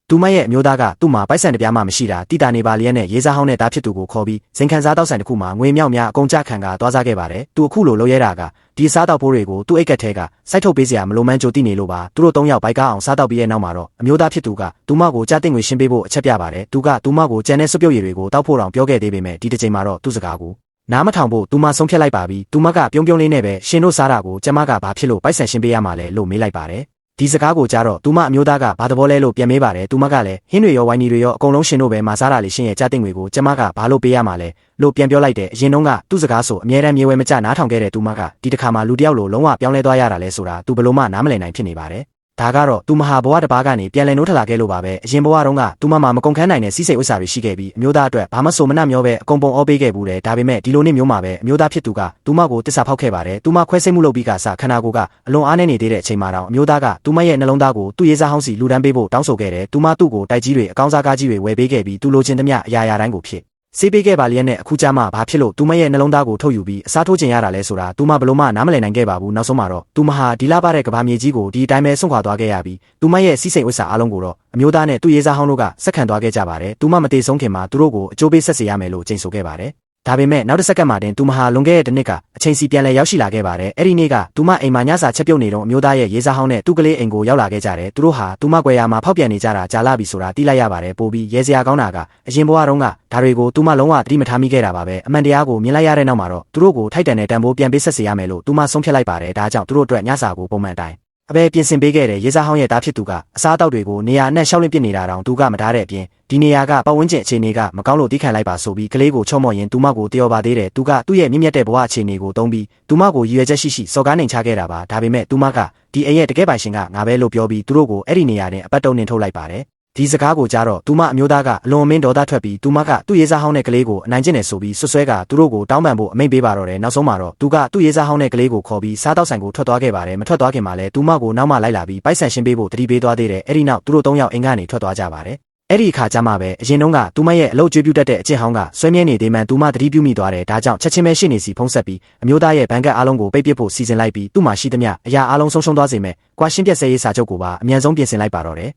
သူမရဲ့မျိုးသားကသူ့မှာပိုက်ဆံတပြားမှမရှိတာတိတာနေပါလျက်နဲ့ရေးစားဟောင်းတဲ့သားဖြစ်သူကိုခေါ်ပြီးဇင်ခံစားတောက်ဆိုင်တစ်ခုမှာငွေမြောက်များအကုန်ကြခံကသွားစားခဲ့ပါတယ်သူအခုလိုလုပ်ရတာကဒီစားတောက်ဖိုးတွေကိုသူ့အိတ်ကက်ထဲကစိုက်ထုတ်ပေးစရာမလိုမှန်းကြိုသိနေလို့ပါသူတို့၃ယောက်ဘိုက်ကားအောင်စားတောက်ပြီးရဲ့နောက်မှာတော့အမျိုးသားဖြစ်သူကသူမကိုကြားတင်ငွေရှင်းပေးဖို့အချက်ပြပါတယ်သူကသူမကိုကြံတဲ့စွပ်ပြုတ်ရည်တွေကိုတောက်ဖို့တောင်ပြောခဲ့သေးပေမဲ့ဒီတစ်ချိန်မှာတော့သူ့စကားကိုနားမထောင်ဖို့သူမဆုံးဖြတ်လိုက်ပါပြီသူမကပြုံးပြုံးလေးနဲ့ပဲရှင်တို့စားတာကိုကျမကဘာဖြစ်လို့ပိုက်ဆံရှင်းပေးရမှာလဲလို့မေးလိုက်ပါတယ်ဒီစကားကိုကြားတော့သူမအမျိုးသားကဘာသဘောလဲလို့ပြန်မေးပါတယ်သူမကလည်းဟင်းတွေရောဝိုင်းတွေရောအကုန်လုံးရှင်တို့ပဲမစားတာလေရှင်ရဲ့ကြားတင်ငွေကိုကျမကဘာလို့ပေးရမှာလဲလို့ပြန်ပြောလိုက်တဲ့အရင်တုန်းကသူ့စကားဆိုအမြဲတမ်းမြေဝဲမကျနားထောင်ခဲ့တဲ့သူမကဒီတစ်ခါမှလူတယောက်လိုလုံးဝပြောင်းလဲသွားရတာလဲဆိုတာသူဘလို့မှနားမလည်နိုင်ဖြစ်နေပါတယ်ဒါကတော့သူမဟာဘဝတစ်ပါးကနေပြန်လည်နိုးထလာခဲ့လို့ပါပဲအရင်ဘဝတုန်းကသူမမှာမကုန်ခန်းနိုင်တဲ့စီးစိမ်ဥစ္စာတွေရှိခဲ့ပြီးအမျိုးသားအတွက်ဘာမှဆိုမနှမျောပဲအကုန်ပုံအောပေးခဲ့ဘူးတယ်ဒါပေမဲ့ဒီလိုနေ့မျိုးမှာပဲအမျိုးသားဖြစ်သူကသူမကိုတစ္ဆာဖောက်ခဲ့ပါတယ်သူမခွဲစိတ်မှုလုပ်ပြီးကစခန္ဓာကိုယ်ကအလွန်အားနည်းနေသေးတဲ့အချိန်မှာတော့အမျိုးသားကသူမရဲ့နှလုံးသားကိုသူ့ရေးစားဟောင်းစီလူဒန်းပေးဖို့တောင်းဆိုခဲ့တယ်သူမသူ့ကိုတိုက်ကြီးတွေအကောင်းစားကားကြီးတွေဝယ်ပေးခဲ့ပြီးသူလိုချင်သမျှအရာရာတိုင်းကိုဖြစ်စေးပေးခဲ့ပါလျက်နဲ့အခုကြမှာဘာဖြစ်လို့သူမရဲ့နှလုံးသားကိုထုတ်ယူပြီးအစားထိုးကျင်ရတာလဲဆိုတာသူမဘလို့မှနားမလည်နိုင်ခဲ့ပါဘူးနောက်ဆုံးမှာတော့သူမဟာဒီလာပါတဲ့ကဘာမြေကြီးကိုဒီအတိုင်းပဲဆွန့်ခွာသွားခဲ့ရပြီးသူမရဲ့စီးစိမ်ဥစ္စာအလုံးကိုတော့အမျိုးသားနဲ့သူ့ရေးစားဟောင်းတို့ကစက္ကန့်သွားခဲ့ကြပါတယ်သူမမတည်ဆုံးခင်မှာသူတို့ကိုအကျိုးပေးဆက်စေရမယ်လို့ကြိမ်ဆိုခဲ့ပါတယ်ဒါပေမဲ့နောက်တစ်စက္ကန့်မှတင်သူမဟာလွန်ခဲ့တဲ့တစ်နှစ်ကအချိန်စီပြန်လဲရောက်ရှိလာခဲ့ပါတယ်အဲ့ဒီနေ့ကသူမအိမ်မှာညစာချက်ပြုတ်နေတော့အမျိုးသားရဲ့ရေးစားဟောင်းနဲ့သူ့ကလေးအိမ်ကိုရောက်လာခဲ့ကြတယ်သူတို့ဟာသူမကွယ်ရာမှာဖောက်ပြန်နေကြတာကြာလာပြီဆိုတာသိလိုက်ရပါတယ်ပို့ပြီးရဲစရာကောင်းတာကအရင်ဘဝတုန်းကဒါတွေကိုသူမလုံးဝသတိမထားမိခဲ့တာပါပဲအမှန်တရားကိုမြင်လိုက်ရတဲ့နောက်မှာတော့သူတို့ကိုထိုက်တန်တဲ့တန်ဖိုးပြန်ပေးဆက်စေရမယ်လို့သူမဆုံးဖြတ်လိုက်ပါတယ်ဒါကြောင့်သူတို့အတွက်ညစာကိုပုံမှန်အတိုင်းအပဲပြင်ဆင်ပေးခဲ့တဲ့ရေးစားဟောင်းရဲ့သားဖြစ်သူကအစားအသောက်တွေကိုနေရာအနှံ့ရှောက်လင့်ပစ်နေတာတောင်သူကမထားတဲ့အပြင်ဒီနေရာကပတ်ဝန်းကျင်အခြေအနေကမကောင်းလို့တိခံလိုက်ပါဆိုပြီးကလေးကိုချော့မော့ရင်သူမကိုတယောပါသေးတယ်သူကသူ့ရဲ့မြင့်မြတ်တဲ့ဘဝအခြေအနေကိုသုံးပြီးသူမကိုရည်ရွယ်ချက်ရှိစော်ကားနိုင်ချခဲ့တာပါဒါပေမဲ့သူမကဒီအိမ်ရဲ့တကယ်ပိုင်ရှင်ကငါပဲလို့ပြောပြီးသူတို့ကိုအဲ့ဒီနေရာတွင်အပတ်တုံနှင်ထုတ်လိုက်ပါတယ်ဒီစကားကိုကြားတော့သူမအမျိုးသားကအလွန်အမင်းဒေါသထွက်ပြီးသူမကသူ့ရေးစားဟောင်းတဲ့ကလေးကိုအနိုင်ကျင့်နေဆိုပြီးဆွဆွဲကသူတို့ကိုတောင်းပန်ဖို့အမိန့်ပေးပါတော့တယ်နောက်ဆုံးမှာတော့သူကသူ့ရေးစားဟောင်းတဲ့ကလေးကိုခေါ်ပြီးစားတောက်ဆိုင်ကိုထွက်သွားခဲ့ပါတယ်မထွက်သွားခင်မှာလဲသူမကိုနောက်မှလိုက်လာပြီးပိုက်ဆံရှင်းပေးဖို့တတိပေးသွားသေးတယ်အဲ့ဒီနောက်သူတို့၃ယောက်အိမ်ကနေထွက်သွားကြပါတယ်အဲ့ဒီအခါကျမှပဲအရင်တုန်းကသူမရဲ့အလုပ်ကြွေးပြုတ်တတ်တဲ့အကျင့်ဟောင်းကဆွဲမြဲနေသေးမှန်သူမတတိပြုမိသွားတယ်ဒါကြောင့်ချက်ချင်းပဲရှေ့နေစီဖုံးဆက်ပြီးအမျိုးသားရဲ့ဘဏ်ကတ်အားလုံးကိုပိတ်ပစ်ဖို့စီစဉ်လိုက်ပြီးသူ့မှာရှိသမျှအရာအားလုံးဆုံးရှုံးသွားစေမယ်ကွာရှင်းပြတ်စေရေးစာချုပ်ကိုပါအမြန်ဆုံးပြင်ဆင်လိုက်ပါတော့တယ်